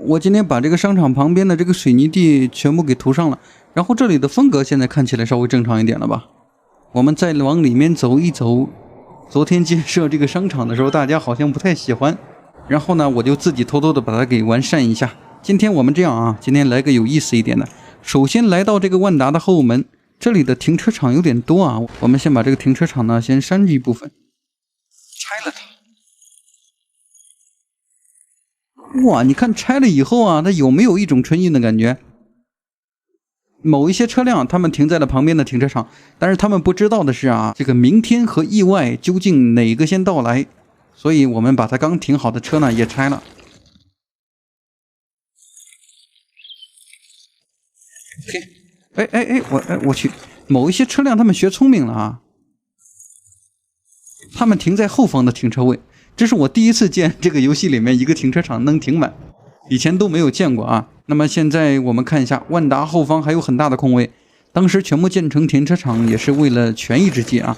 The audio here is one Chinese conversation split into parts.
我今天把这個商場旁邊的這個水泥地全部給塗上了，然後這裡的風格現在看起來稍微正常一點了吧？我們再往裡面走一走。昨天建設這個商場的時候，大家好像不太喜歡，然後呢，我就自己偷偷的把它給完善一下。今天我们這樣啊，今天來個有意思一點的。首先來到這個萬達的後門，這裡的停車場有點多啊，我們先把這個停車場呢先刪這一部分，拆了它。哇，你看拆了以後啊，它有沒有一種春運的感覺？某一些車輛他們停在了旁邊的停車場，但是他們不知道的是啊，這個明天和意外究竟哪個先到來，所以我們把它剛停好的車呢也拆了。OK， 我去，某一些車輛他們學聰明了啊，他們停在後方的停車位，這是我第一次見這個遊戲裡面一個停車場能停滿，以前都沒有見過啊。那麼現在我們看一下，萬達後方還有很大的空位，當時全部建成停車場也是為了權宜之計啊。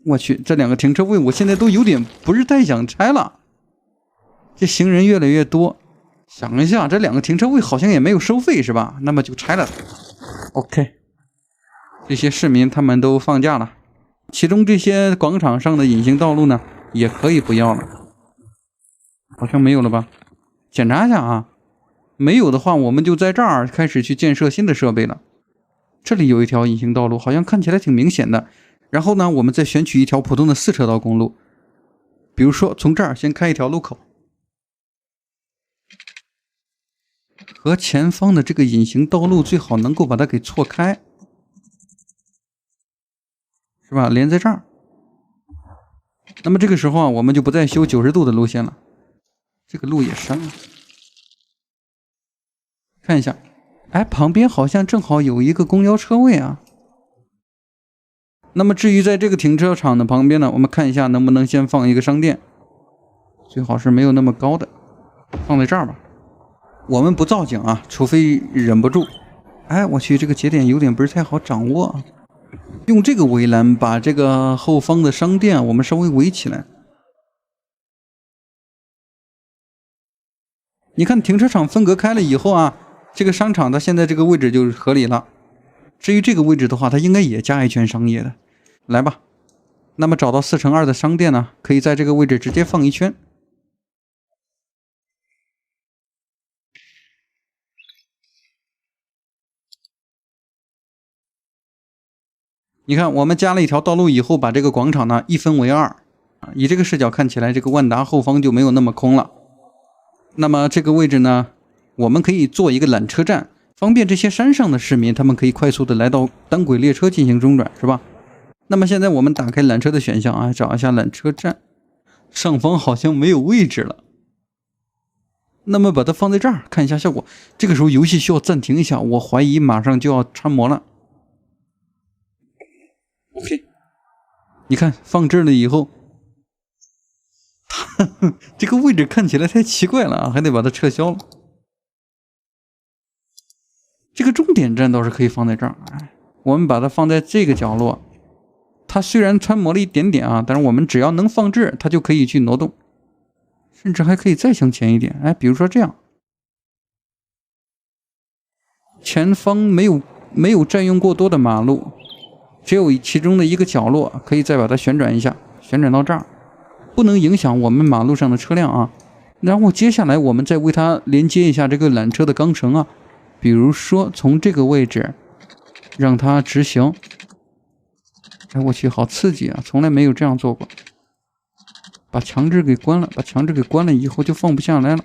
我去，這兩個停車位我現在都有點不是太想拆了，這行人越來越多，想一下這兩個停車位好像也沒有收費是吧？那麼就拆了。OK， 這些市民他們都放假了，其中這些廣場上的隱形道路呢也可以不要了，好像沒有了吧？檢查一下啊，沒有的話我們就在這兒開始去建設新的設備了。這裡有一條隱形道路，好像看起來挺明顯的。然後呢，我們再選取一條普通的4車道公路，比如說從這兒先開一條路口，和前方的這個隱形道路最好能夠把它給錯開，是吧？連在這兒。那麼這個時候啊，我們就不再修90度的路線了。這個路也刪了，看一下，哎，旁邊好像正好有一個公交車位啊。那麼至於在這個停車場的旁邊呢，我們看一下能不能先放一個商店，最好是沒有那麼高的，放在這兒吧。我們不造景啊，除非忍不住。哎，我去，這個節點有點不是太好掌握啊。用這個圍欄把這個後方的商店我們稍微圍起來。你看停車場分隔開了以後啊，這個商場它現在這個位置就是合理了。至於這個位置的話，它應該也加一圈商業的。來吧，那麼找到4×2的商店呢，可以在這個位置直接放一圈。你看，我們加了一條道路以后，把這個廣場呢一分為2。以這個視角看起來，這個萬達後方就沒有那麼空了。那麼這個位置呢，我們可以做一個纜車站，方便這些山上的市民，他們可以快速的來到單軌列車進行中轉，是吧？那麼現在我們打開纜車的選項啊，找一下纜車站，上方好像沒有位置了。那麼把它放在這兒，看一下效果。這個時候遊戲需要暫停一下，我懷疑馬上就要參模了。OK， 你看放這兒了以後。這個位置看起來太奇怪了啊，還得把它撤銷了。這個終點站倒是可以放在這兒，我們把它放在這個角落。它雖然穿模了一點點啊，但是我們只要能放置，它就可以去挪動，甚至還可以再向前一點。哎，比如說這樣，前方沒有占用過多的馬路，只有其中的一個角落可以再把它旋轉一下，旋轉到這兒。不能影響我們馬路上的車輛啊，然後接下來我們再為它連接一下這個纜車的鋼繩啊，比如說從這個位置讓它直行。哎，我去，好刺激啊，從來沒有這樣做過。把強制給關了，把強制給關了以後就放不下來了。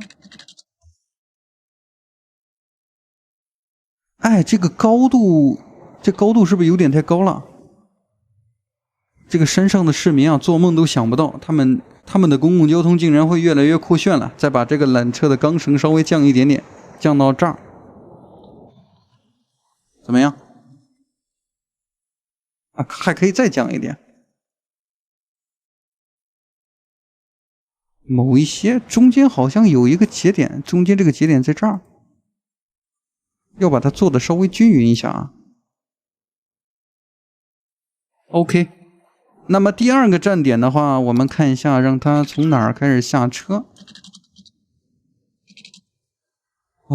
哎，這個高度，這高度是不是有點太高了？這個山上的市民啊，做夢都想不到，他們的公共交通竟然會越來越酷炫了。再把這個纜車的鋼繩稍微降一點點，降到這兒，怎麼樣？啊，還可以再降一點。某一些中間好像有一個節點，中間這個節點在這兒，要把它做的稍微均勻一下啊。OK。那麼第二個站點的話，我們看一下，讓它從哪兒開始下車。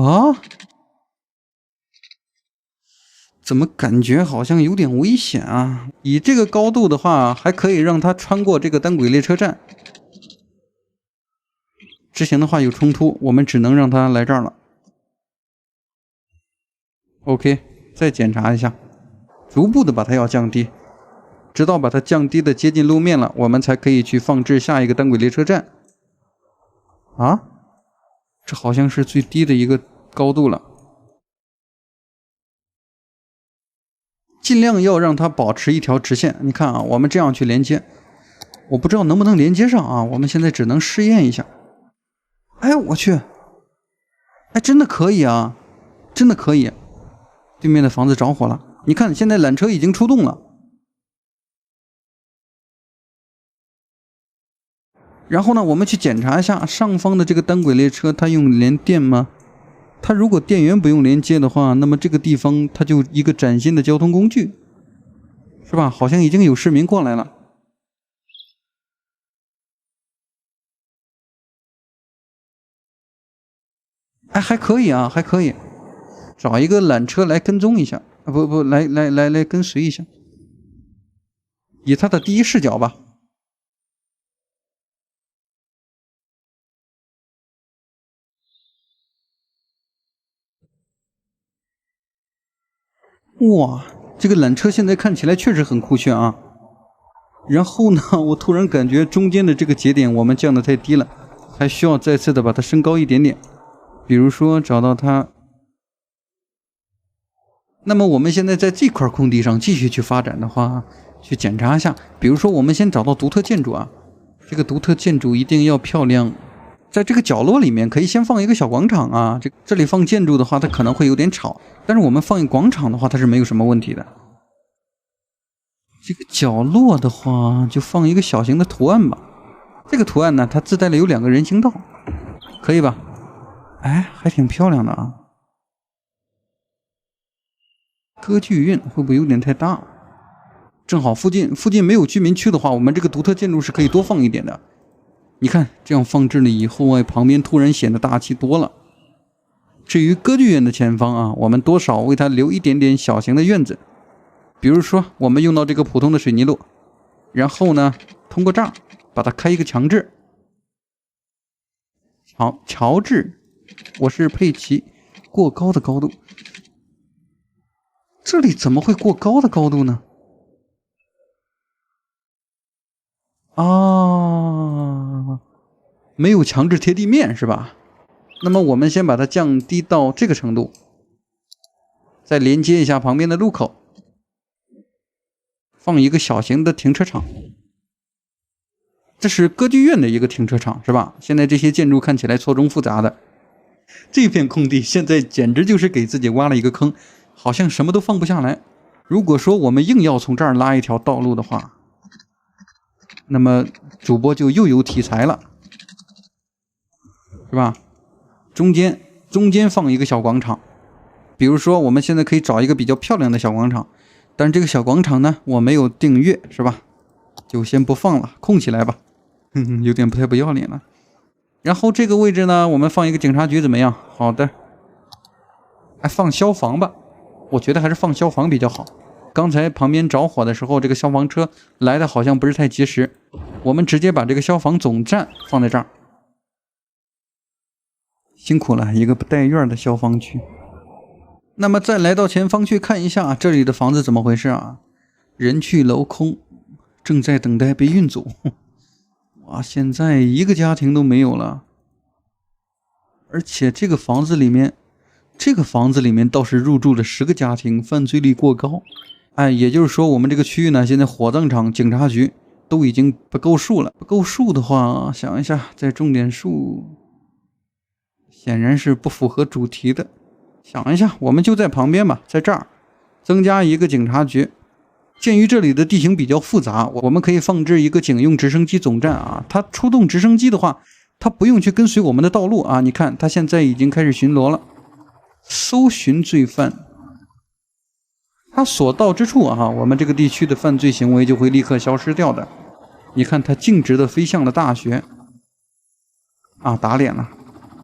啊？怎么感觉好像有点危險啊？以這個高度的話，還可以讓他穿過這個單軌列車站。之前的話有衝突，我們只能讓他來這兒了。OK， 再檢查一下，逐步的把它要降低，直到把它降低的接近路面了，我們才可以去放置下一個單軌列車站。啊，這好像是最低的一個高度了。盡量要讓它保持一條直線。你看啊，我們這樣去連接，我不知道能不能連接上啊。我們現在只能試驗一下。哎，我去，哎，真的可以啊，真的可以。對面的房子着火了，你看，現在缆車已經出動了。然後呢，我們去檢查一下上方的這個單軌列車，它用連電嗎？它如果電源不用連接的話，那麼這個地方它就一個嶄新的交通工具，是吧？好像已經有市民過來了。哎，還可以啊，還可以。找一個纜車來跟蹤一下，不，來跟隨一下，以它的第一視角吧。哇，這個纜車現在看起來確實很酷炫啊。然後呢，我突然感覺中間的這個節點我們降得太低了，還需要再次的把它升高一點點。比如說找到它。那麼我們現在在這塊空地上繼續去發展的話，去檢查一下。比如說我們先找到獨特建築啊，這個獨特建築一定要漂亮。在這個角落裡面可以先放一個小廣場啊，這裡放建築的話它可能會有點吵，但是我們放一個廣場的話它是沒有什麼問題的。這個角落的話就放一個小型的圖案吧，這個圖案呢它自帶了有2個人行道，可以吧？哎，還挺漂亮的啊。歌劇院會不會有點太大？正好附近沒有居民區的話，我們這個獨特建築是可以多放一點的。你看這樣放置了以後啊，旁邊突然顯得大氣多了。至於歌劇院的前方啊，我們多少為它留一點點小型的院子，比如說我們用到這個普通的水泥路，然後呢通過這兒把它開一個牆治。好，喬治，我是佩奇。過高的高度，這裡怎麼會過高的高度呢？啊，沒有強制貼地面是吧？那麼我們先把它降低到這個程度，再連接一下旁邊的路口，放一個小型的停車場。這是歌劇院的一個停車場是吧？現在這些建築看起來錯綜複雜的，這片空地現在簡直就是給自己挖了一個坑，好像什麼都放不下來。如果說我們硬要從這兒拉一條道路的話，那麼主播就又有題材了，是吧？中間放一個小廣場，比如說我們現在可以找一個比較漂亮的小廣場，但是這個小廣場呢，我沒有訂閱是吧？就先不放了，空起來吧。有點不太不要臉了。然後這個位置呢，我們放一個警察局怎麼樣？好的。哎，放消防吧，我覺得還是放消防比較好。剛才旁邊着火的時候，這個消防車來的好像不是太及時，我們直接把這個消防總站放在這兒。辛苦了，一個不帶院的消防區。那麼再來到前方去看一下這裡的房子怎麼回事啊？人去樓空，正在等待被運走。哇，現在一個家庭都沒有了。而且這個房子裡面倒是入住了10個家庭，犯罪率過高。哎，也就是說我們這個區域呢，現在火葬場、警察局都已經不夠數了。不夠數的話，想一下再種點樹，顯然是不符合主題的。想一下，我們就在旁邊吧，在這兒增加一個警察局。鉴於這裡的地形比較複雜，我們可以放置一個警用直升機總站啊。它出動直升機的話，它不用去跟隨我們的道路啊。你看，它現在已經開始巡邏了，搜尋罪犯。它所到之處啊，我們這個地區的犯罪行為就會立刻消失掉的。你看，它徑直的飛向了大學啊，打臉了。